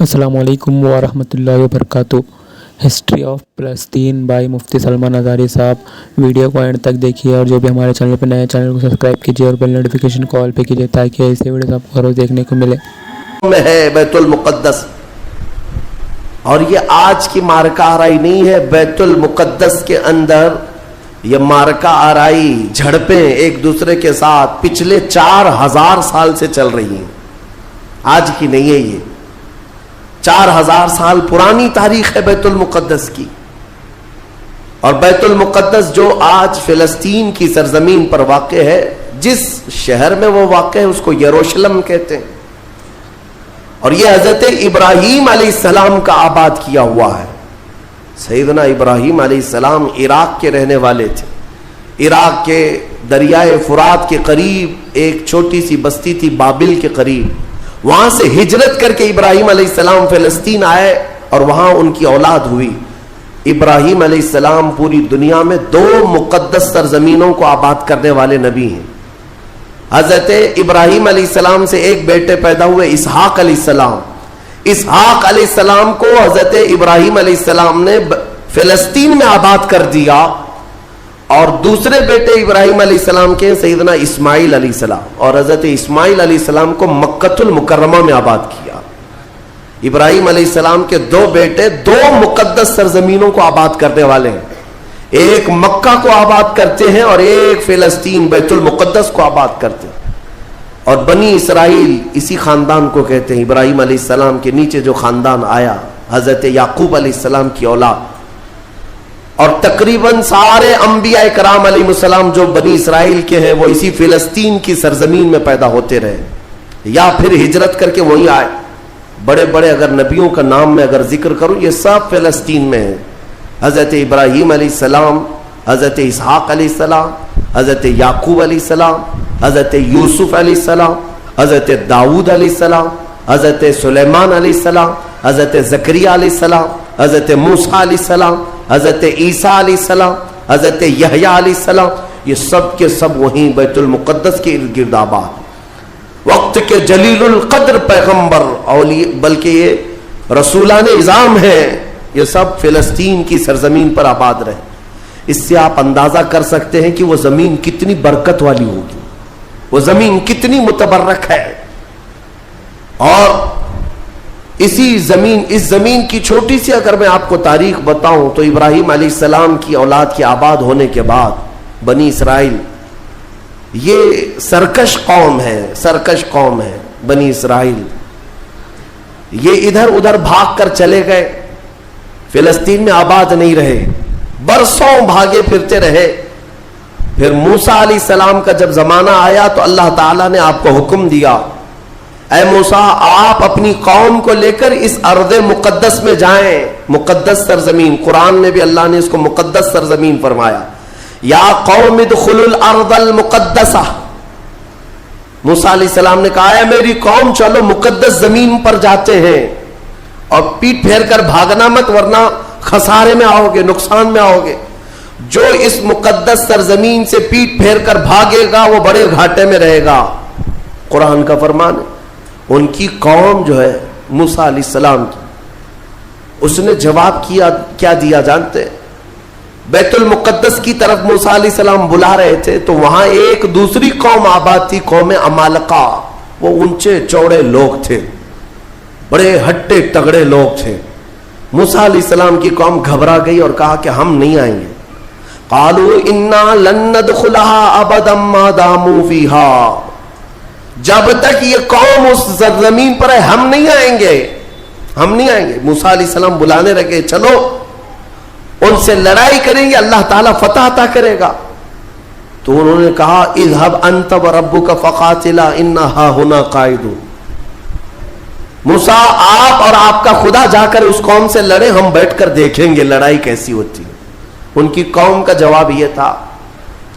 السلام علیکم ورحمۃ اللہ وبرکاتہ۔ ہسٹری آف فلسطین بائی مفتی سلمان ازاری صاحب۔ ویڈیو کو اینڈ تک دیکھیے اور جو بھی ہمارے چینل پہ نئے چینل کو سبسکرائب کیجیے اور بیل نوٹیفیکیشن کو آل پہ کیجیے تاکہ ایسے ویڈیوز آپ کو روز دیکھنے کو ملے۔ میں ہے بیت المقدس، اور یہ آج کی مارکہ آرائی نہیں ہے۔ بیت المقدس کے اندر یہ مارکہ آرائی جھڑپیں ایک دوسرے کے ساتھ پچھلے 4000 سال سے چل رہی ہیں، آج کی نہیں ہے۔ یہ 4000 سال پرانی تاریخ ہے بیت المقدس کی۔ اور بیت المقدس جو آج فلسطین کی سرزمین پر واقع ہے، جس شہر میں وہ واقع ہے اس کو یروشلم کہتے ہیں، اور یہ حضرت ابراہیم علیہ السلام کا آباد کیا ہوا ہے۔ سیدنا ابراہیم علیہ السلام عراق کے رہنے والے تھے۔ عراق کے دریائے فرات کے قریب ایک چھوٹی سی بستی تھی، بابل کے قریب۔ وہاں سے ہجرت کر کے ابراہیم علیہ السلام فلسطین آئے اور وہاں ان کی اولاد ہوئی۔ ابراہیم علیہ السلام پوری دنیا میں 2 مقدس سرزمینوں کو آباد کرنے والے نبی ہیں۔ حضرت ابراہیم علیہ السلام سے ایک بیٹے پیدا ہوئے، اسحاق علیہ السلام۔ اسحاق علیہ السلام کو حضرت ابراہیم علیہ السلام نے فلسطین میں آباد کر دیا، اور دوسرے بیٹے ابراہیم علیہ السلام کے سیدنا اسماعیل علیہ السلام، اور حضرت اسماعیل علیہ السلام کو مکۃ المکرمہ میں آباد کیا۔ ابراہیم علیہ السلام کے 2 بیٹے 2 مقدس سرزمینوں کو آباد کرنے والے ہیں، ایک مکہ کو آباد کرتے ہیں اور ایک فلسطین بیت المقدس کو آباد کرتے ہیں۔ اور بنی اسرائیل اسی خاندان کو کہتے ہیں۔ ابراہیم علیہ السلام کے نیچے جو خاندان آیا، حضرت یعقوب علیہ السلام کی اولاد، اور تقریباً سارے انبیاء کرام علیہ السلام جو بنی اسرائیل کے ہیں وہ اسی فلسطین کی سرزمین میں پیدا ہوتے رہے، یا پھر ہجرت کر کے وہیں آئے۔ بڑے بڑے اگر نبیوں کا نام میں اگر ذکر کروں، یہ سب فلسطین میں ہیں۔ حضرت ابراہیم علیہ السلام، حضرت اسحاق علیہ السلام، حضرت یعقوب علیہ السلام، حضرت یوسف علیہ السلام، حضرت داؤد علیہ السلام، حضرت سلیمان علیہ السلام، حضرت زکریہ علیہ السلام، حضرت موسیٰ علیہ السلام، حضرت عیسیٰ علیہ السلام، حضرت یحییٰ علیہ السلام، یہ سب کے سب وہیں بیت المقدس کے ارد گرد آباد۔ وقت کے جلیل القدر پیغمبر بلکہ یہ رسولان اعظام ہیں، یہ سب فلسطین کی سرزمین پر آباد رہے۔ اس سے آپ اندازہ کر سکتے ہیں کہ وہ زمین کتنی برکت والی ہوگی، وہ زمین کتنی متبرک ہے۔ اور اس زمین کی چھوٹی سی اگر میں آپ کو تاریخ بتاؤں تو ابراہیم علیہ السلام کی اولاد کے آباد ہونے کے بعد بنی اسرائیل یہ سرکش قوم ہے بنی اسرائیل۔ یہ ادھر ادھر بھاگ کر چلے گئے، فلسطین میں آباد نہیں رہے، برسوں بھاگے پھرتے رہے۔ پھر موسیٰ علیہ السلام کا جب زمانہ آیا تو اللہ تعالیٰ نے آپ کو حکم دیا، اے موسیٰ آپ اپنی قوم کو لے کر اس ارض مقدس میں جائیں، مقدس سرزمین۔ قرآن میں بھی اللہ نے اس کو مقدس سرزمین فرمایا، یا قوم ادخلوا الارض المقدسہ۔ موسیٰ علیہ السلام نے کہا ہے میری قوم چلو مقدس زمین پر جاتے ہیں، اور پیٹ پھیر کر بھاگنا مت ورنہ خسارے میں آؤ گے، نقصان میں آؤ گے۔ جو اس مقدس سرزمین سے پیٹ پھیر کر بھاگے گا وہ بڑے گھاٹے میں رہے گا، قرآن کا فرمان ہے۔ ان کی قوم جو ہے موسیٰ علیہ السلام کی، اس نے جواب کیا دیا جانتے؟ بیت المقدس کی طرف موسیٰ علیہ السلام بلا رہے تھے تو وہاں ایک دوسری قوم آباد تھی، قوم عمالقہ۔ وہ اونچے چوڑے لوگ تھے، بڑے ہٹے تگڑے لوگ تھے۔ موسیٰ علیہ السلام کی قوم گھبرا گئی اور کہا کہ ہم نہیں آئیں گے۔ قالوا انا لن ندخلها ابدا ما داموا فيها، جب تک یہ قوم اس زمین پر ہے ہم نہیں آئیں گے۔ موسیٰ علیہ السلام بلانے لگے، چلو ان سے لڑائی کریں گے، اللہ تعالیٰ فتح عطا کرے گا۔ تو انہوں نے کہا اذهب انت وربك فقاتلا انا هاهنا قاعدون، موسیٰ آپ اور آپ کا خدا جا کر اس قوم سے لڑے، ہم بیٹھ کر دیکھیں گے لڑائی کیسی ہوتی ہے۔ ان کی قوم کا جواب یہ تھا۔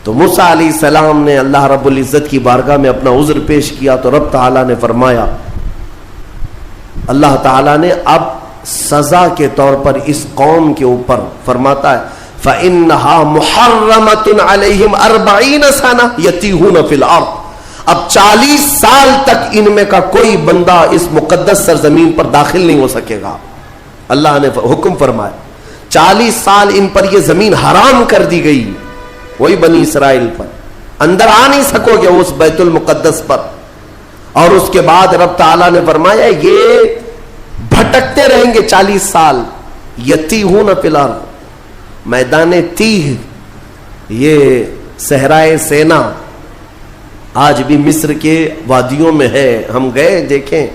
تو موسیٰ علیہ السلام نے اللہ رب العزت کی بارگاہ میں اپنا عذر پیش کیا تو رب تعالیٰ نے فرمایا، اللہ تعالیٰ نے اب سزا کے طور پر اس قوم کے اوپر فرماتا ہے فَإِنَّهَا مُحَرَّمَةٌ عَلَيْهِمْ 40 سَنَةً يَتِيهُونَ فِي الْأَرْضِ، اب 40 سال تک ان میں کا کوئی بندہ اس مقدس سرزمین پر داخل نہیں ہو سکے گا. اللہ نے حکم فرمایا 40 سال ان پر یہ زمین حرام کر دی گئی, وہی بنی اسرائیل پر, اندر آ نہیں سکو گے اس بیت المقدس پر. اور اس کے بعد رب تعالیٰ نے فرمایا یہ بھٹکتے رہیں گے 40 سال. یتیہون فی الارض, میدان تیہ, یہ صحرائے سینا آج بھی مصر کے وادیوں میں ہے. ہم گئے دیکھیں,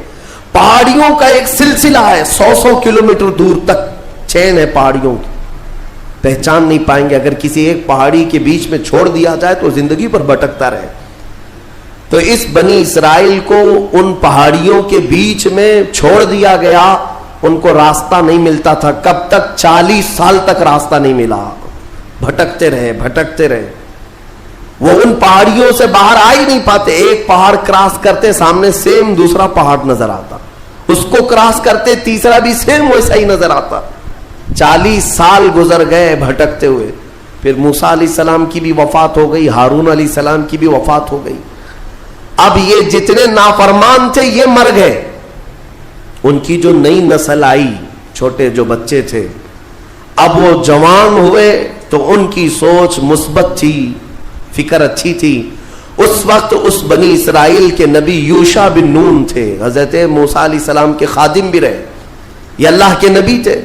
پہاڑیوں کا ایک سلسلہ ہے, 100 کلومیٹر دور تک چین ہے پہاڑیوں کی, پہچان نہیں پائیں گے. اگر کسی ایک پہاڑی کے بیچ میں چھوڑ دیا جائے تو زندگی پر بھٹکتا رہے. تو اس بنی اسرائیل کو ان پہاڑیوں کے بیچ میں چھوڑ دیا گیا, ان کو راستہ نہیں ملتا تھا. کب تک؟ 40 سال تک راستہ نہیں ملا, بھٹکتے رہے بھٹکتے رہے. وہ ان پہاڑیوں سے باہر آ ہی نہیں پاتے. ایک پہاڑ کراس کرتے سامنے سیم دوسرا پہاڑ نظر آتا, اس کو کراس کرتے تیسرا بھی سیم ویسا ہی نظر آتا. 40 سال گزر گئے بھٹکتے ہوئے. پھر موسیٰ علیہ السلام کی بھی وفات ہو گئی, ہارون علیہ السلام کی بھی وفات ہو گئی. اب یہ جتنے نافرمان تھے یہ مر گئے. ان کی جو نئی نسل آئی, چھوٹے جو بچے تھے, اب وہ جوان ہوئے تو ان کی سوچ مثبت تھی, فکر اچھی تھی. اس وقت اس بنی اسرائیل کے نبی یوشع بن نون تھے, حضرت موسیٰ علیہ السلام کے خادم بھی رہے, یہ اللہ کے نبی تھے.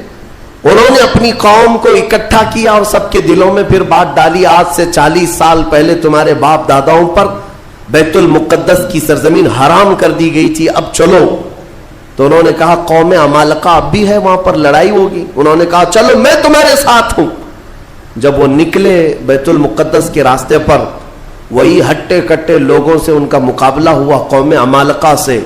انہوں نے اپنی قوم کو اکٹھا کیا اور سب کے دلوں میں پھر بات ڈالی, آج سے 40 سال پہلے تمہارے باپ داداؤں پر بیت المقدس کی سرزمین حرام کر دی گئی تھی, اب چلو. تو انہوں نے کہا قوم عمالقہ اب بھی ہے, وہاں پر لڑائی ہوگی. انہوں نے کہا چلو میں تمہارے ساتھ ہوں. جب وہ نکلے بیت المقدس کے راستے پر, وہی ہٹے کٹے لوگوں سے ان کا مقابلہ ہوا, قوم عمالقہ سے.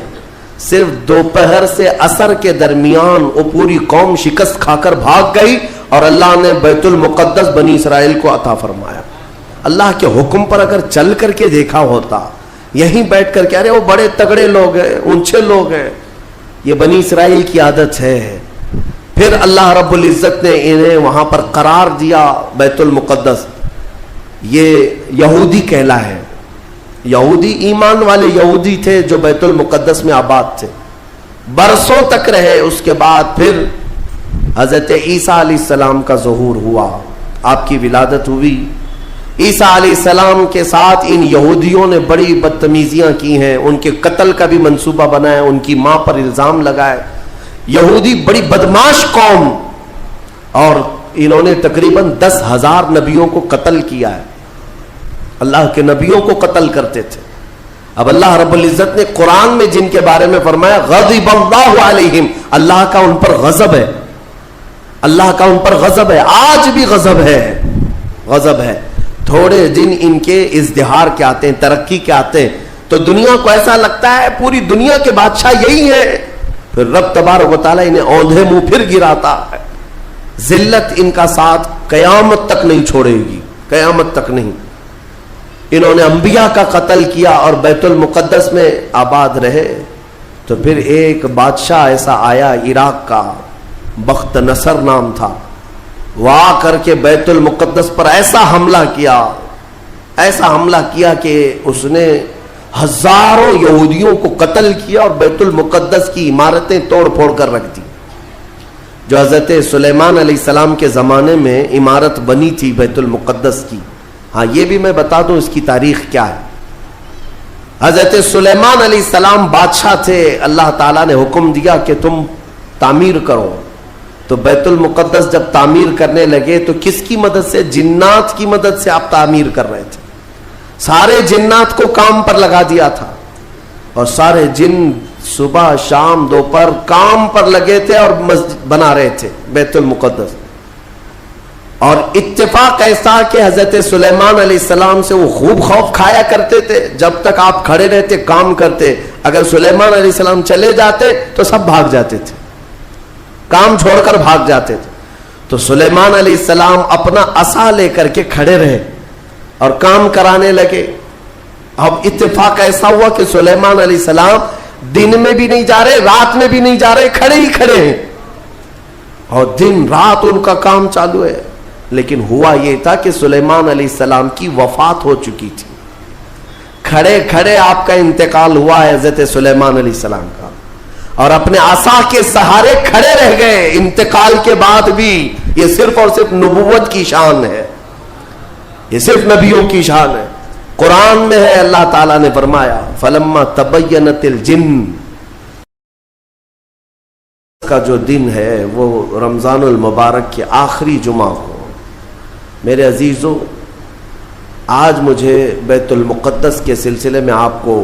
صرف دوپہر سے عصر کے درمیان وہ پوری قوم شکست کھا کر بھاگ گئی اور اللہ نے بیت المقدس بنی اسرائیل کو عطا فرمایا. اللہ کے حکم پر اگر چل کر کے دیکھا ہوتا, یہیں بیٹھ کر کے ارے وہ بڑے تگڑے لوگ ہیں, اونچے لوگ ہیں, یہ بنی اسرائیل کی عادت ہے. پھر اللہ رب العزت نے انہیں وہاں پر قرار دیا بیت المقدس. یہ یہودی کہلا ہے, یہودی ایمان والے یہودی تھے جو بیت المقدس میں آباد تھے, برسوں تک رہے. اس کے بعد پھر حضرت عیسیٰ علیہ السلام کا ظہور ہوا, آپ کی ولادت ہوئی. عیسیٰ علیہ السلام کے ساتھ ان یہودیوں نے بڑی بدتمیزیاں کی ہیں, ان کے قتل کا بھی منصوبہ بنایا, ان کی ماں پر الزام لگائے. یہودی بڑی بدماش قوم, اور انہوں نے تقریباً 10,000 نبیوں کو قتل کیا ہے, اللہ کے نبیوں کو قتل کرتے تھے. اب اللہ رب العزت نے قرآن میں جن کے بارے میں فرمایا غضب اللہ علیہم, اللہ کا ان پر غضب ہے, اللہ کا ان پر غضب ہے, آج بھی غضب ہے, غضب ہے. تھوڑے دن ان کے ازدہار کے آتے ہیں, ترقی کے آتے ہیں, تو دنیا کو ایسا لگتا ہے پوری دنیا کے بادشاہ یہی ہے. پھر رب تبارک و تعالیٰ انہیں اوندھے منہ پھر گراتا ہے. ذلت ان کا ساتھ قیامت تک نہیں چھوڑے گی, قیامت تک نہیں. انہوں نے انبیاء کا قتل کیا اور بیت المقدس میں آباد رہے. تو پھر ایک بادشاہ ایسا آیا عراق کا, بخت نصر نام تھا, وہ آ کر کے بیت المقدس پر ایسا حملہ کیا, ایسا حملہ کیا کہ اس نے ہزاروں یہودیوں کو قتل کیا اور بیت المقدس کی عمارتیں توڑ پھوڑ کر رکھ دی. جو حضرت سلیمان علیہ السلام کے زمانے میں عمارت بنی تھی بیت المقدس کی. ہاں یہ بھی میں بتا دوں اس کی تاریخ کیا ہے. حضرت سلیمان علیہ السلام بادشاہ تھے, اللہ تعالیٰ نے حکم دیا کہ تم تعمیر کرو. تو بیت المقدس جب تعمیر کرنے لگے تو کس کی مدد سے؟ جنات کی مدد سے آپ تعمیر کر رہے تھے. سارے جنات کو کام پر لگا دیا تھا اور سارے جن صبح شام دوپہر کام پر لگے تھے اور مسجد بنا رہے تھے بیت المقدس. اور اتفاق ایسا کہ حضرت سلیمان علیہ السلام سے وہ خوب خوف کھایا کرتے تھے. جب تک آپ کھڑے رہتے کام کرتے, اگر سلیمان علیہ السلام چلے جاتے تو سب بھاگ جاتے تھے, کام چھوڑ کر بھاگ جاتے تھے. تو سلیمان علیہ السلام اپنا عصا لے کر کے کھڑے رہے اور کام کرانے لگے. اب اتفاق ایسا ہوا کہ سلیمان علیہ السلام دن میں بھی نہیں جا رہے, رات میں بھی نہیں جا رہے, کھڑے ہی کھڑے ہیں اور دن رات ان کا کام چالو ہے. لیکن ہوا یہ تھا کہ سلیمان علیہ السلام کی وفات ہو چکی تھی. کھڑے کھڑے آپ کا انتقال ہوا ہے حضرت سلیمان علیہ السلام کا, اور اپنے عصا کے سہارے کھڑے رہ گئے انتقال کے بعد بھی. یہ صرف اور صرف نبوت کی شان ہے, یہ صرف نبیوں کی شان ہے. قرآن میں ہے, اللہ تعالیٰ نے فرمایا فلما تبینت الجن, کا جو دن ہے وہ رمضان المبارک کے آخری جمعہ کو. میرے عزیزوں, آج مجھے بیت المقدس کے سلسلے میں آپ کو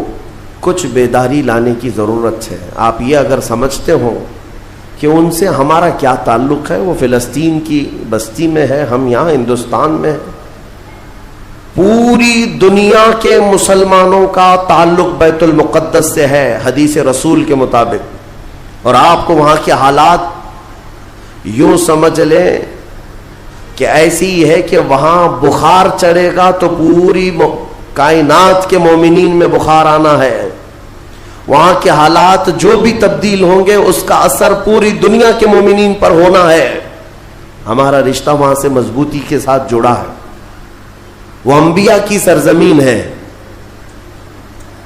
کچھ بیداری لانے کی ضرورت ہے. آپ یہ اگر سمجھتے ہو کہ ان سے ہمارا کیا تعلق ہے, وہ فلسطین کی بستی میں ہے, ہم یہاں ہندوستان میں ہیں. پوری دنیا کے مسلمانوں کا تعلق بیت المقدس سے ہے حدیث رسول کے مطابق, اور آپ کو وہاں کے حالات یوں سمجھ لیں کہ ایسی ہے کہ وہاں بخار چڑھے گا تو پوری کائنات کے مومنین میں بخار آنا ہے. وہاں کے حالات جو بھی تبدیل ہوں گے اس کا اثر پوری دنیا کے مومنین پر ہونا ہے. ہمارا رشتہ وہاں سے مضبوطی کے ساتھ جڑا ہے. وہ انبیاء کی سرزمین ہے.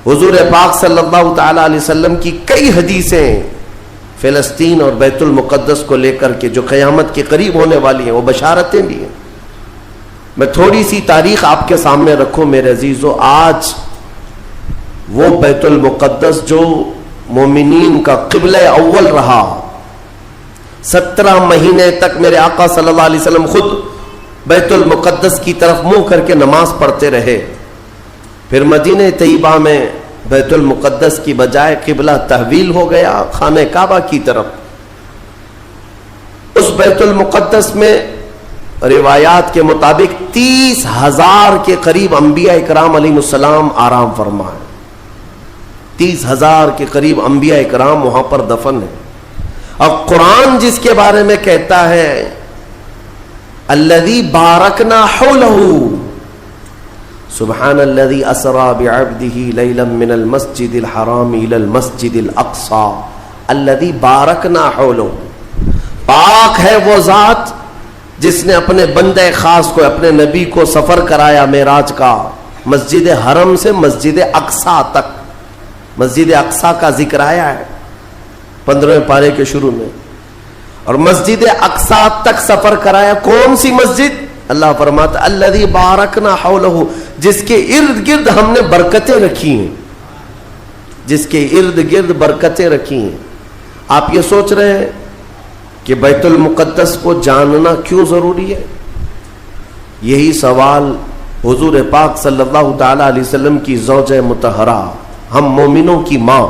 حضور پاک صلی اللہ تعالی علیہ وسلم کی کئی حدیثیں فلسطین اور بیت المقدس کو لے کر کے جو قیامت کے قریب ہونے والی ہیں, وہ بشارتیں بھی ہیں. میں تھوڑی سی تاریخ آپ کے سامنے رکھوں میرے عزیزو. آج وہ بیت المقدس جو مومنین کا قبلہ اول رہا, 17 مہینے تک میرے آقا صلی اللہ علیہ وسلم خود بیت المقدس کی طرف منہ کر کے نماز پڑھتے رہے. پھر مدینہ طیبہ میں بیت المقدس کی بجائے قبلہ تحویل ہو گیا خانہ کعبہ کی طرف. اس بیت المقدس میں روایات کے مطابق 30,000 کے قریب انبیاء اکرام علیہ السلام آرام فرما ہے. 30,000 کے قریب انبیاء اکرام وہاں پر دفن ہیں. اور قرآن جس کے بارے میں کہتا ہے الذی بارکنا حولہ, سبحان الذی اسری بعبدہ لیلا من المسجد الحرام الی المسجد الاقصی الذی بارکنا حولہ. پاک ہے وہ ذات جس نے اپنے بندے خاص کو, اپنے نبی کو سفر کرایا معراج کا, مسجد حرم سے مسجد اقصی تک. مسجد اقصی کا ذکر آیا ہے 15ویں پارے کے شروع میں, اور مسجد اقصی تک سفر کرایا. کون سی مسجد؟ اللہ فرماتا الذی بارکنا حولہ, جس کے ارد گرد ہم نے برکتیں رکھی ہیں, جس کے ارد گرد برکتیں رکھی ہیں. آپ یہ سوچ رہے ہیں کہ بیت المقدس کو جاننا کیوں ضروری ہے؟ یہی سوال حضور پاک صلی اللہ تعالی علیہ وسلم کی زوجہ مطہرہ, ہم مومنوں کی ماں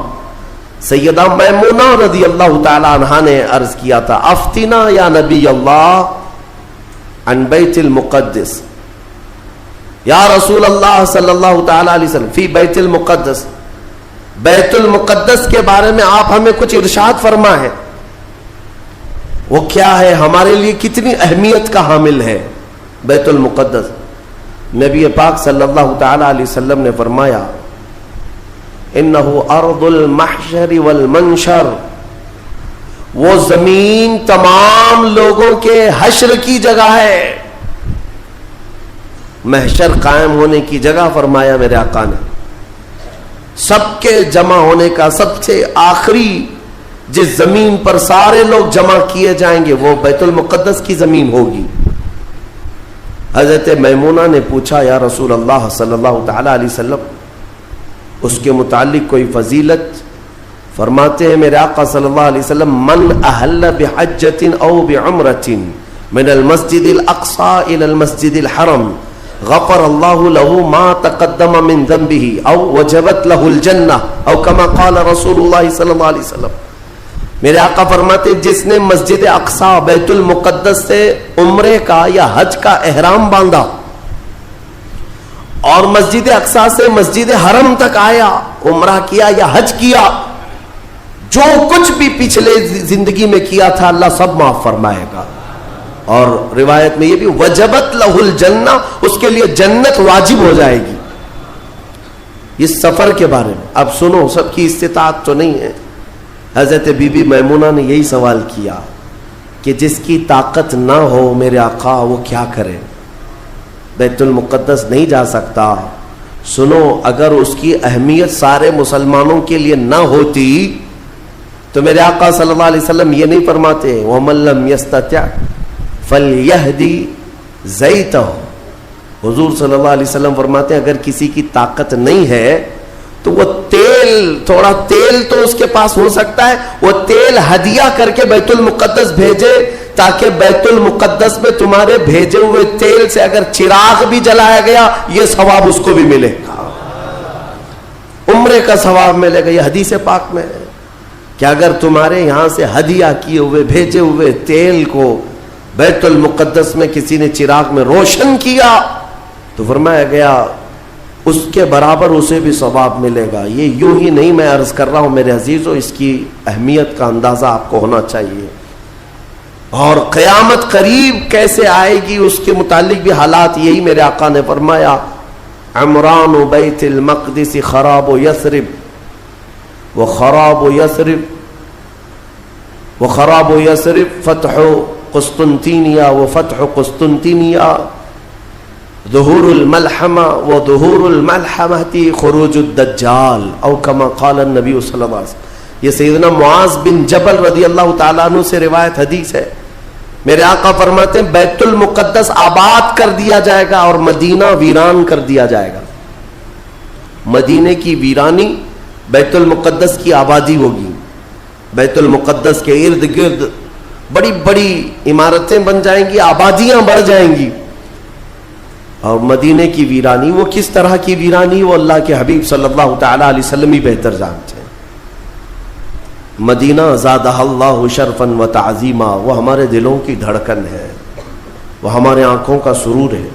سیدہ میمونہ رضی اللہ تعالی عنہا نے عرض کیا تھا افتنا یا نبی اللہ عن بیت المقدس, یا رسول اللہ صلی اللہ تعالی علیہ وسلم فی بیت المقدس, بیت المقدس کے بارے میں آپ ہمیں کچھ ارشاد فرما ہے. وہ کیا ہے, ہمارے لیے کتنی اہمیت کا حامل ہے بیت المقدس؟ نبی پاک صلی اللہ تعالی علیہ وسلم نے فرمایا انہو ارض المحشر والمنشر, وہ زمین تمام لوگوں کے حشر کی جگہ ہے, محشر قائم ہونے کی جگہ فرمایا میرے آقا نے. سب کے جمع ہونے کا سب سے آخری جس زمین پر سارے لوگ جمع کیے جائیں گے وہ بیت المقدس کی زمین ہوگی. حضرت میمونہ نے پوچھا یا رسول اللہ صلی اللہ تعالی علیہ وسلم اس کے متعلق کوئی فضیلت؟ فرماتے ہیں میرے آقا صلی اللہ علیہ وسلم من احل بحجۃ او بعمرۃ من المسجد الاقصی الى المسجد الحرم غفر اللہ له ما تقدم من ذنبه او وجبت له الجنہ او كما قال رسول اللہ صلی اللہ علیہ وسلم. میرے آقا فرماتے جس نے مسجد اقصی بیت المقدس سے عمرے کا یا حج کا احرام باندھا اور مسجد اقصی سے مسجد حرم تک آیا, عمرہ کیا یا حج کیا, جو کچھ بھی پچھلے زندگی میں کیا تھا اللہ سب معاف فرمائے گا. اور روایت میں یہ بھی وجبت لہ الجنہ, اس کے لیے جنت واجب ہو جائے گی. اس سفر کے بارے میں اب سنو, سب کی استطاعت تو نہیں ہے. حضرت بی بی میمونہ نے یہی سوال کیا کہ جس کی طاقت نہ ہو میرے آقا وہ کیا کرے, بیت المقدس نہیں جا سکتا, سنو اگر اس کی اہمیت سارے مسلمانوں کے لیے نہ ہوتی تو میرے آقا صلی اللہ علیہ وسلم یہ نہیں فرماتے وَمَن لَّمْ يَسْتَطِعْ فَلْيَهْدِ زَيْتَهُ. حضور صلی اللہ علیہ وسلم فرماتے ہیں اگر کسی کی طاقت نہیں ہے تو وہ تھوڑا تیل تو اس کے پاس ہو سکتا ہے، وہ تیل ہدیہ کر کے بیت المقدس بھیجے تاکہ بیت المقدس میں تمہارے بھیجے ہوئے تیل سے اگر چراغ بھی جلایا گیا یہ ثواب اس کو بھی ملے گا، عمرے کا ثواب ملے گا. یہ حدیث پاک میں ہے کہ اگر تمہارے یہاں سے ہدیہ کیے ہوئے بھیجے ہوئے تیل کو بیت المقدس میں کسی نے چراغ میں روشن کیا تو فرمایا گیا اس کے برابر اسے بھی ثواب ملے گا. یہ یوں ہی نہیں میں عرض کر رہا ہوں میرے عزیزو، اس کی اہمیت کا اندازہ آپ کو ہونا چاہیے. اور قیامت قریب کیسے آئے گی اس کے متعلق بھی حالات یہی میرے آقا نے فرمایا عمران بیت المقدس خراب یثرب وخراب یثرب فتح قسطنطینیہ وفتح قسطنطینیہ ظہور الملحمہ وظہور الملحمہ خروج الدجال او کما قال النبی صلی اللہ علیہ وسلم. یہ سیدنا معاذ بن جبل رضی اللہ تعالیٰ عنہ سے روایت حدیث ہے. میرے آقا فرماتے ہیں بیت المقدس آباد کر دیا جائے گا اور مدینہ ویران کر دیا جائے گا. مدینے کی ویرانی بیت المقدس کی آبادی ہوگی. بیت المقدس کے ارد گرد بڑی بڑی عمارتیں بن جائیں گی، آبادیاں بڑھ جائیں گی. اور مدینے کی ویرانی وہ کس طرح کی ویرانی وہ اللہ کے حبیب صلی اللہ تعالیٰ علیہ وسلم ہی بہتر جانتے ہیں. مدینہ زادہ اللہ شرفاً و تعظیما، وہ ہمارے دلوں کی دھڑکن ہے، وہ ہمارے آنکھوں کا سرور ہے.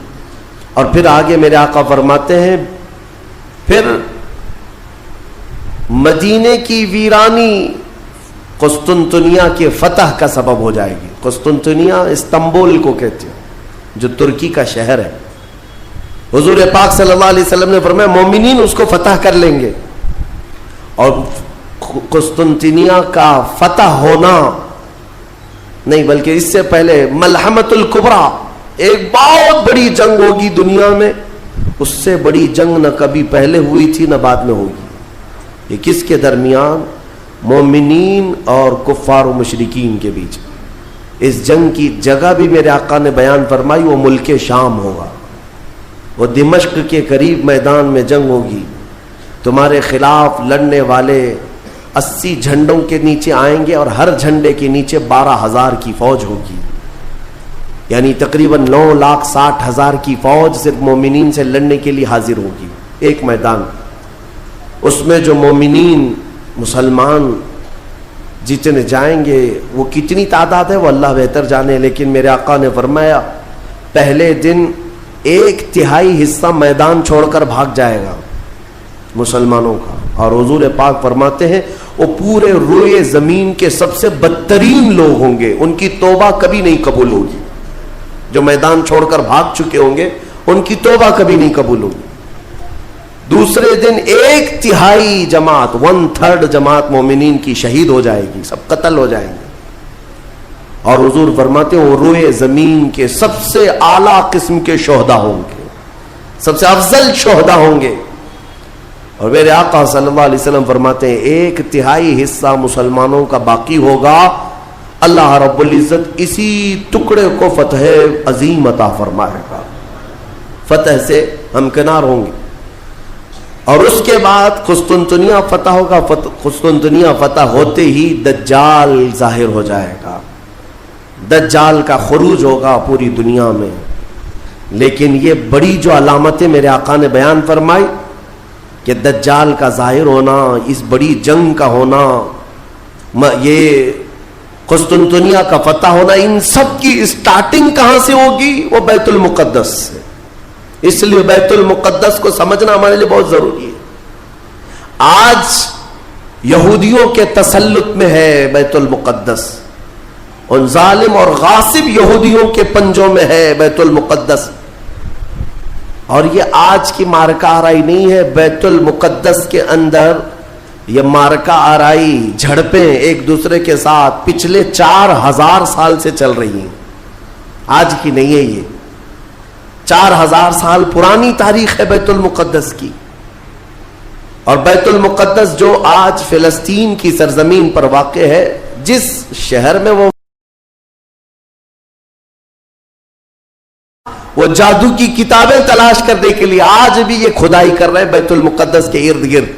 اور پھر آگے میرے آقا فرماتے ہیں پھر مدینے کی ویرانی قسطنطنیہ کے فتح کا سبب ہو جائے گی. قسطنطنیہ استنبول کو کہتے ہیں جو ترکی کا شہر ہے. حضور پاک صلی اللہ علیہ وسلم نے فرمایا مومنین اس کو فتح کر لیں گے. اور قسطنطنیہ کا فتح ہونا نہیں بلکہ اس سے پہلے ملحمۃ الکبریٰ ایک بہت بڑی جنگ ہوگی دنیا میں، اس سے بڑی جنگ نہ کبھی پہلے ہوئی تھی نہ بعد میں ہوگی. یہ کس کے درمیان؟ مومنین اور کفار و مشرکین کے بیچ. اس جنگ کی جگہ بھی میرے آقا نے بیان فرمائی، وہ ملک شام ہوگا، وہ دمشق کے قریب میدان میں جنگ ہوگی. تمہارے خلاف لڑنے والے 80 جھنڈوں کے نیچے آئیں گے اور ہر جھنڈے کے نیچے 12,000 کی فوج ہوگی، یعنی تقریباً 9,60,000 کی فوج صرف مومنین سے لڑنے کے لیے حاضر ہوگی ایک میدان. اس میں جو مومنین مسلمان جتنے جائیں گے وہ کتنی تعداد ہے وہ اللہ بہتر جانے، لیکن میرے آقا نے فرمایا پہلے دن 1/3 حصہ میدان چھوڑ کر بھاگ جائے گا مسلمانوں کا. اور حضور پاک فرماتے ہیں وہ پورے روئے زمین کے سب سے بدترین لوگ ہوں گے، ان کی توبہ کبھی نہیں قبول ہوگی. جو میدان چھوڑ کر بھاگ چکے ہوں گے ان کی توبہ کبھی نہیں قبول ہوگی. دوسرے دن 1/3 جماعت 1/3 جماعت مومنین کی شہید ہو جائے گی، سب قتل ہو جائیں گے. اور حضور فرماتے ہیں وہ روئے زمین کے سب سے اعلیٰ قسم کے شہداء ہوں گے، سب سے افضل شہداء ہوں گے. اور میرے آقا صلی اللہ علیہ وسلم فرماتے ہیں 1/3 حصہ مسلمانوں کا باقی ہوگا، اللہ رب العزت اسی ٹکڑے کو فتح عظیم عطا فرمائے گا، فتح سے ہمکنار ہوں گے. اور اس کے بعد قسطنطنیہ فتح ہوگا. قسطنطنیہ فتح ہوتے ہی دجال ظاہر ہو جائے گا، دجال کا خروج ہوگا پوری دنیا میں. لیکن یہ بڑی جو علامتیں میرے آقا نے بیان فرمائی کہ دجال کا ظاہر ہونا، اس بڑی جنگ کا ہونا، یہ قسطنطنیہ کا فتح ہونا، ان سب کی اسٹارٹنگ کہاں سے ہوگی؟ وہ بیت المقدس سے. اس لیے بیت المقدس کو سمجھنا ہمارے لیے بہت ضروری ہے. آج یہودیوں کے تسلط میں ہے بیت المقدس، ان ظالم اور غاصب یہودیوں کے پنجوں میں ہے بیت المقدس. اور یہ آج کی مارکہ آرائی نہیں ہے. بیت المقدس کے اندر یہ مارکہ آرائی، جھڑپیں ایک دوسرے کے ساتھ پچھلے 4000 سال سے چل رہی ہیں، آج کی نہیں ہے. یہ 4000 سال پرانی تاریخ ہے بیت المقدس کی. اور بیت المقدس جو آج فلسطین کی سرزمین پر واقع ہے، جس شہر میں وہ جادو کی کتابیں تلاش کرنے کے لیے آج بھی یہ کھدائی کر رہے ہیں بیت المقدس کے ارد گرد.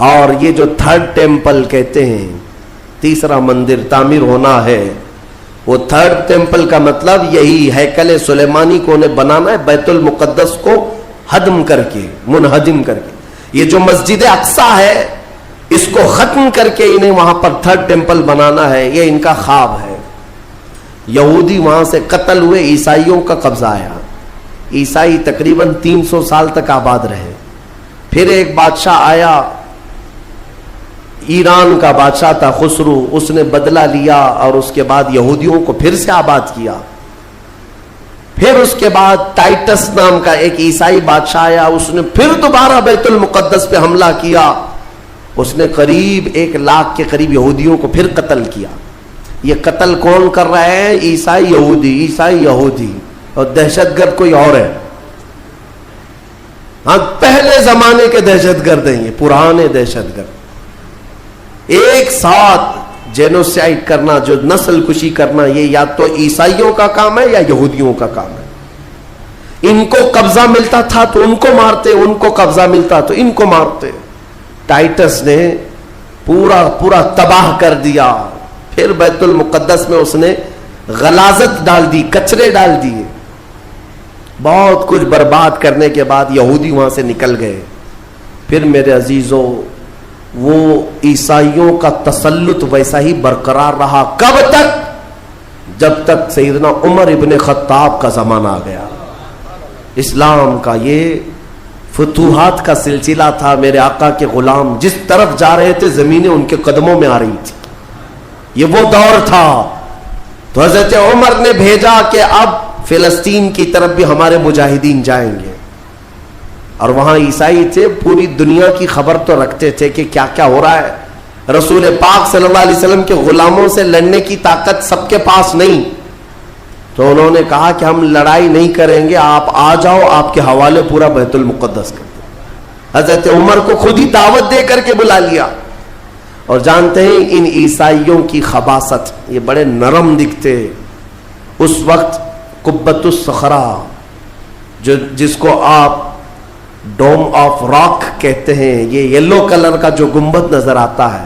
اور یہ جو تھرڈ ٹیمپل کہتے ہیں، تیسرا مندر تعمیر ہونا ہے، وہ تھرڈ ٹیمپل کا مطلب یہی ہیکل سلیمانی کو انہیں بنانا ہے، بیت المقدس کو ہدم کر کے، منہدم کر کے. یہ جو مسجد اقصی ہے اس کو ختم کر کے انہیں وہاں پر تھرڈ ٹیمپل بنانا ہے. یہ ان کا خواب ہے. یہودی وہاں سے قتل ہوئے، عیسائیوں کا قبضہ آیا. عیسائی تقریباً 300 سال تک آباد رہے. پھر ایک بادشاہ آیا، ایران کا بادشاہ تھا خسرو، اس نے بدلہ لیا اور اس کے بعد یہودیوں کو پھر سے آباد کیا. پھر اس کے بعد ٹائٹس نام کا ایک عیسائی بادشاہ آیا، اس نے پھر دوبارہ بیت المقدس پہ حملہ کیا. اس نے قریب 1 لاکھ کے قریب یہودیوں کو پھر قتل کیا. یہ قتل کون کر رہا ہے؟ عیسائی یہودی، عیسائی یہودی، اور دہشت گرد کوئی اور ہے. ہاں، پہلے زمانے کے دہشت گرد ہیں یہ، پرانے دہشت گرد. ایک ساتھ جینوسائڈ کرنا، جو نسل کشی کرنا، یہ یا تو عیسائیوں کا کام ہے یا یہودیوں کا کام ہے. ان کو قبضہ ملتا تھا تو ان کو مارتے، ان کو قبضہ ملتا تو ان کو مارتے. ٹائٹس نے پورا تباہ کر دیا. پھر بیت المقدس میں اس نے غلاظت ڈال دی، کچرے ڈال دیے. بہت کچھ برباد کرنے کے بعد یہودی وہاں سے نکل گئے. پھر میرے عزیزوں، وہ عیسائیوں کا تسلط ویسا ہی برقرار رہا. کب تک؟ جب تک سیدنا عمر ابن خطاب کا زمانہ آ گیا. اسلام کا یہ فتوحات کا سلسلہ تھا. میرے آقا کے غلام جس طرف جا رہے تھے زمینیں ان کے قدموں میں آ رہی تھی. یہ وہ دور تھا. تو حضرت عمر نے بھیجا کہ اب فلسطین کی طرف بھی ہمارے مجاہدین جائیں گے. اور وہاں عیسائی تھے، پوری دنیا کی خبر تو رکھتے تھے کہ کیا کیا ہو رہا ہے. رسول پاک صلی اللہ علیہ وسلم کے غلاموں سے لڑنے کی طاقت سب کے پاس نہیں. تو انہوں نے کہا کہ ہم لڑائی نہیں کریں گے، آپ آ جاؤ، آپ کے حوالے پورا بیت المقدس کر دیں. حضرت عمر کو خود ہی دعوت دے کر کے بلا لیا. اور جانتے ہیں ان عیسائیوں کی خباثت، یہ بڑے نرم دکھتے. اس وقت قبۃ الصخرہ، جس کو آپ ڈوم آف راک کہتے ہیں، یہ یلو کلر کا جو گنبد نظر آتا ہے،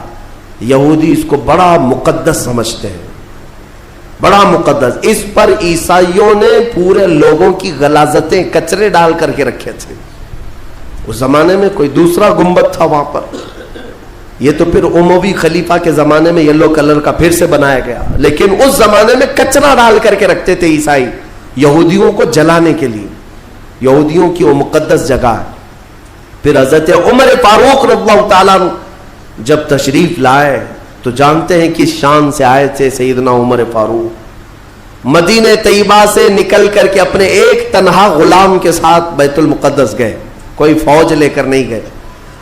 یہودی اس کو بڑا مقدس سمجھتے ہیں، بڑا مقدس. اس پر عیسائیوں نے پورے لوگوں کی غلاظتیں، کچرے ڈال کر کے رکھے تھے. اس زمانے میں کوئی دوسرا گنبد تھا وہاں پر. یہ تو پھر اموی خلیفہ کے زمانے میں یلو کلر کا پھر سے بنایا گیا. لیکن اس زمانے میں کچرا ڈال کر کے رکھتے تھے عیسائی، یہودیوں کو جلانے کے لیے. یہودیوں کی وہ مقدس جگہ ہے. پھر حضرت عمر فاروق رضی اللہ تعالیٰ جب تشریف لائے تو جانتے ہیں کہ شان سے آئے تھے. سیدنا عمر فاروق مدینہ طیبہ سے نکل کر کے اپنے ایک تنہا غلام کے ساتھ بیت المقدس گئے. کوئی فوج لے کر نہیں گئے،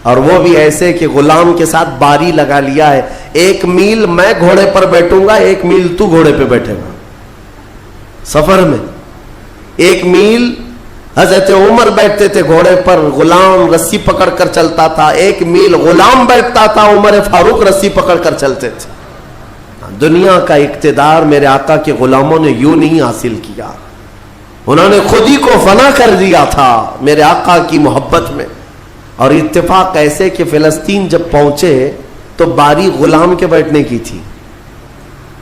اور وہ بھی ایسے کہ غلام کے ساتھ باری لگا لیا ہے. 1 میل میں گھوڑے پر بیٹھوں گا، 1 میل تو گھوڑے پہ بیٹھے گا. سفر میں 1 میل حضرت عمر بیٹھتے تھے گھوڑے پر، غلام رسی پکڑ کر چلتا تھا. 1 میل غلام بیٹھتا تھا، عمر فاروق رسی پکڑ کر چلتے تھے. دنیا کا اقتدار میرے آقا کے غلاموں نے یوں نہیں حاصل کیا، انہوں نے خود ہی کو فنا کر دیا تھا میرے آقا کی محبت میں. اور اتفاق ایسے کہ فلسطین جب پہنچے تو باری غلام کے بیٹھنے کی تھی.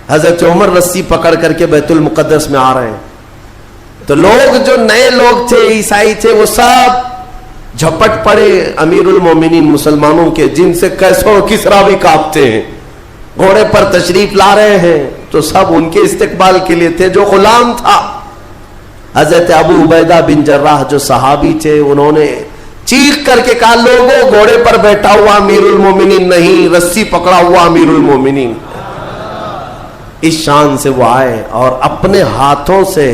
حضرت عمر رسی پکڑ کر کے بیت المقدس میں آ رہے ہیں تو لوگ جو نئے لوگ تھے، عیسائی تھے، وہ سب جھپٹ پڑے امیر المومنین مسلمانوں کے، جن سے کیسو کسرا بھی کانپتے ہیں. گھوڑے پر تشریف لا رہے ہیں تو سب ان کے استقبال کے لیے تھے. جو غلام تھا حضرت ابو عبیدہ بن جراح جو صحابی تھے، انہوں نے چیخ کر کے کہا، لوگوں گھوڑے پر بیٹھا ہوا امیر المومنین نہیں، رسی پکڑا ہوا امیر المومنین. اس شان سے وہ آئے اور اپنے ہاتھوں سے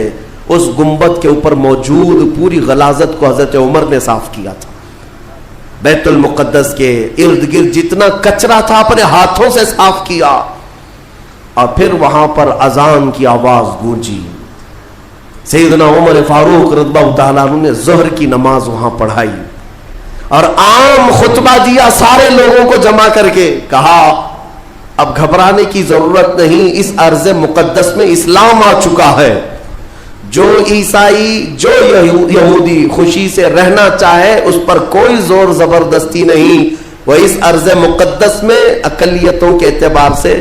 اس گنبد کے اوپر موجود پوری غلاظت کو حضرت عمر نے صاف کیا تھا. بیت المقدس کے ارد گرد جتنا کچرا تھا اپنے ہاتھوں سے صاف کیا. اور پھر وہاں پر اذان کی آواز گونجی. سیدنا عمر فاروق رضی اللہ تعالیٰ عنہ نے ظہر کی نماز وہاں پڑھائی. اور عام خطبہ دیا سارے لوگوں کو جمع کر کے. کہا اب گھبرانے کی ضرورت نہیں, اس ارض مقدس میں اسلام آ چکا ہے. جو عیسائی جو یہودی خوشی سے رہنا چاہے اس پر کوئی زور زبردستی نہیں, وہ اس ارض مقدس میں اقلیتوں کے اعتبار سے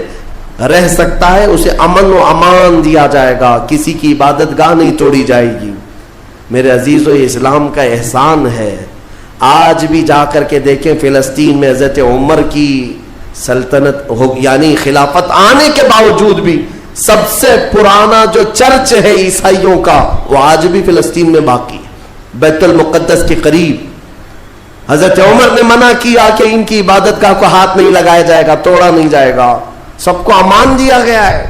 رہ سکتا ہے. اسے امن و امان دیا جائے گا, کسی کی عبادت گاہ نہیں توڑی جائے گی. میرے عزیزو, یہ اسلام کا احسان ہے. آج بھی جا کر کے دیکھیں فلسطین میں حضرت عمر کی سلطنت یعنی خلافت آنے کے باوجود بھی سب سے پرانا جو چرچ ہے عیسائیوں کا وہ آج بھی فلسطین میں باقی ہے, بیت المقدس کے قریب. حضرت عمر نے منع کیا کہ ان کی عبادت گاہ کو ہاتھ نہیں لگایا جائے گا, توڑا نہیں جائے گا. سب کو امان دیا گیا ہے,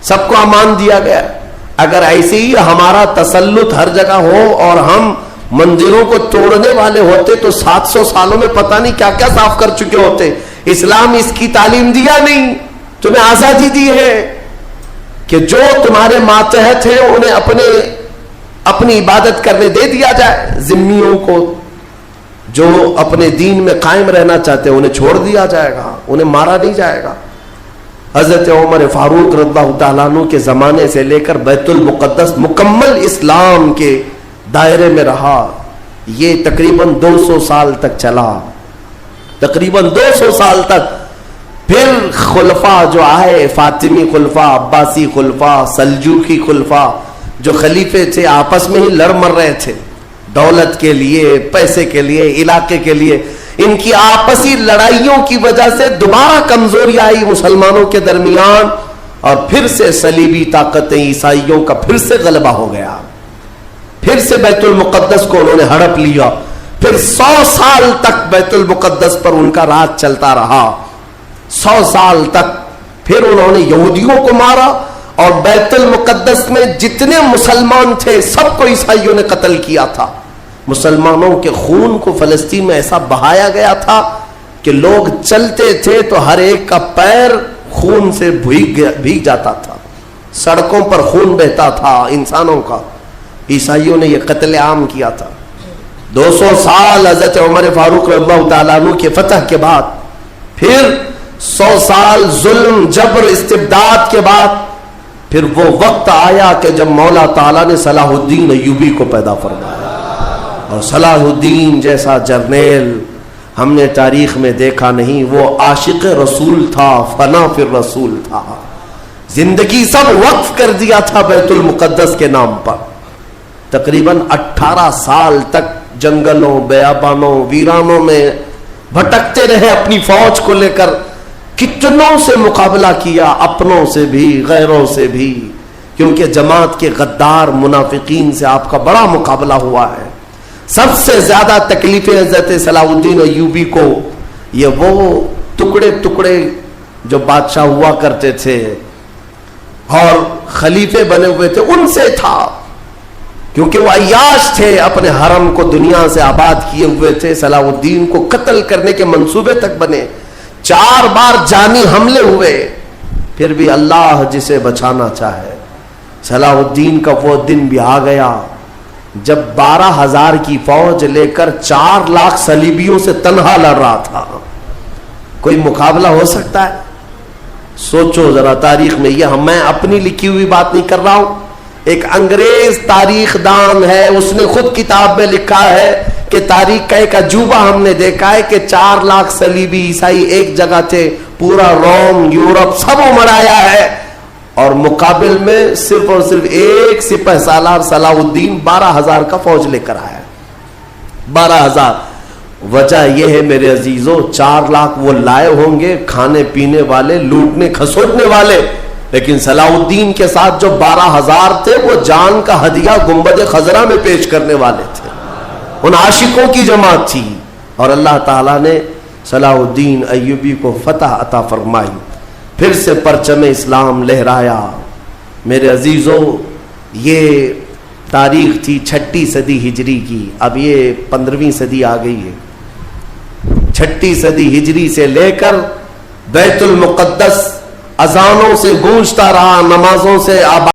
سب کو امان دیا گیا ہے. اگر ایسے ہی ہمارا تسلط ہر جگہ ہو اور ہم مندروں کو توڑنے والے ہوتے تو 700 سالوں میں پتہ نہیں کیا کیا صاف کر چکے ہوتے. اسلام اس کی تعلیم دیا نہیں, تمہیں آزادی دی ہے کہ جو تمہارے ماتحت ہیں انہیں اپنی عبادت کرنے دے دیا جائے. ذمیوں کو جو اپنے دین میں قائم رہنا چاہتے ہیں انہیں چھوڑ دیا جائے گا, انہیں مارا نہیں جائے گا. حضرت عمر فاروق رضی اللہ تعالیٰ عنہ کے زمانے سے لے کر بیت المقدس مکمل اسلام کے دائرے میں رہا. یہ تقریباً 200 سال تک چلا, تقریباً 200 سال تک. پھر خلفاء جو آئے, فاطمی خلفاء, عباسی خلفاء, سلجوقی خلفاء, جو خلیفے تھے آپس میں ہی لڑ مر رہے تھے دولت کے لیے, پیسے کے لیے, علاقے کے لیے. ان کی آپسی لڑائیوں کی وجہ سے دوبارہ کمزوری آئی مسلمانوں کے درمیان, اور پھر سے صلیبی طاقتیں عیسائیوں کا پھر سے غلبہ ہو گیا. پھر سے بیت المقدس کو انہوں نے ہڑپ لیا. پھر 100 سال تک بیت المقدس پر ان کا راج چلتا رہا, 100 سال تک. پھر انہوں نے یہودیوں کو مارا اور بیت المقدس میں جتنے مسلمان تھے سب کو عیسائیوں نے قتل کیا تھا. مسلمانوں کے خون کو فلسطین میں ایسا بہایا گیا تھا کہ لوگ چلتے تھے تو ہر ایک کا پیر خون سے بھیگ جاتا تھا, سڑکوں پر خون بہتا تھا انسانوں کا. عیسائیوں نے یہ قتل عام کیا تھا. 200 سال حضرت عمر فاروق رضی اللہ تعالیٰ عنہ کے فتح کے بعد, پھر 100 سال ظلم جبر استبداد کے بعد, پھر وہ وقت آیا کہ جب مولا تعالیٰ نے صلاح الدین ایوبی کو پیدا فرمایا. اور صلاح الدین جیسا جرنیل ہم نے تاریخ میں دیکھا نہیں. وہ عاشق رسول تھا, فنا فی الرسول تھا, زندگی سب وقف کر دیا تھا بیت المقدس کے نام پر. تقریباً 18 سال تک جنگلوں, بیابانوں, ویرانوں میں بھٹکتے رہے اپنی فوج کو لے کر. کتنوں سے مقابلہ کیا, اپنوں سے بھی غیروں سے بھی, کیونکہ جماعت کے غدار منافقین سے آپ کا بڑا مقابلہ ہوا ہے. سب سے زیادہ تکلیفیں حضرت صلاح الدین ایوبی کو یہ وہ ٹکڑے ٹکڑے جو بادشاہ ہوا کرتے تھے اور خلیفے بنے ہوئے تھے ان سے تھا, کیونکہ وہ عیاش تھے, اپنے حرم کو دنیا سے آباد کیے ہوئے تھے. صلاح الدین کو قتل کرنے کے منصوبے تک بنے, 4 بار جانی حملے ہوئے, پھر بھی اللہ جسے بچانا چاہے. صلاح الدین کا وہ دن بھی آ گیا جب 12,000 کی فوج لے کر 4 لاکھ صلیبیوں سے تنہا لڑ رہا تھا. کوئی مقابلہ ہو سکتا ہے؟ سوچو ذرا تاریخ میں. یہ میں اپنی لکھی ہوئی بات نہیں کر رہا ہوں, ایک انگریز تاریخ دان ہے, اس نے خود کتاب میں لکھا ہے کہ تاریخ کا ایک عجوبہ ہم نے دیکھا ہے کہ 4 لاکھ صلیبی عیسائی ایک جگہ تھے, پورا روم, یورپ سب مڑایا ہے, اور مقابل میں صرف اور صرف ایک سپہ سالار صلاح الدین 12,000 کا فوج لے کر آیا. 12,000. وجہ یہ ہے میرے عزیزوں, 4 لاکھ وہ لائے ہوں گے کھانے پینے والے, لوٹنے کھسوٹنے والے, لیکن صلاح الدین کے ساتھ جو 12,000 تھے وہ جان کا ہدیہ گنبد خضرا میں پیش کرنے والے تھے. ان عاشقوں کی جماعت تھی, اور اللہ تعالیٰ نے صلاح الدین ایوبی کو فتح عطا فرمائی. پھر سے پرچم اسلام لہرایا. میرے عزیزوں, یہ تاریخ تھی 6 صدی ہجری کی, اب یہ 15ویں صدی آ گئی ہے. 6 صدی ہجری سے لے کر بیت المقدس اذانوں سے گونجتا رہا, نمازوں سے